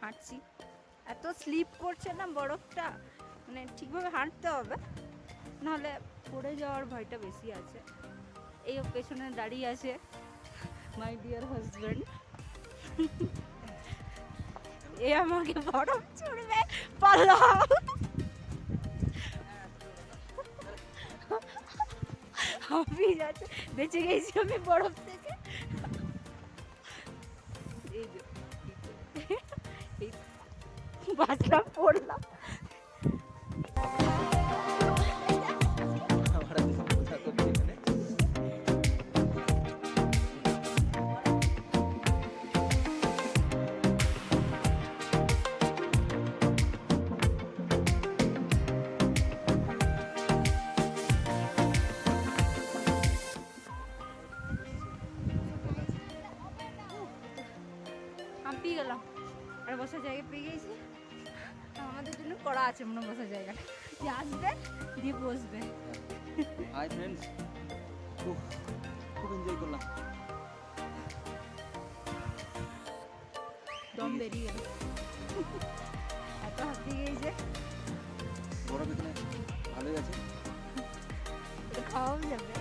হাঁটছি, এত স্লিপ করছে না বরফটা, মানে ঠিকভাবে হাঁটতে হবে, নাহলে পড়ে যাওয়ার ভয়টা বেশি আছে। এই পেছনে দাঁড়িয়ে আছে মাই ডিয়ার হাজব্যান্ড, এ আমাকে বরফ ছুড়বে, পালাও। হাঁপিয়ে যাচ্ছে, বেঁচে গেছি আমি বরফ থেকে। এই যে বাঁচলাম, পড়লাম। হাঁপিয়ে গেলাম, আর বসার জায়গা পেয়ে গেছি। আমাদের জন্য করা আছে মনে বসার জায়গা, যে আসবে দিয়ে বসবে। হাই ফ্রেন্ডস, খুব এনজয় করলাম। দম বেরিয়ে গেল, এত হাঁপিয়ে গেছে। বরফ এখানে ভালোই আছে, খাওয়াও যাবে।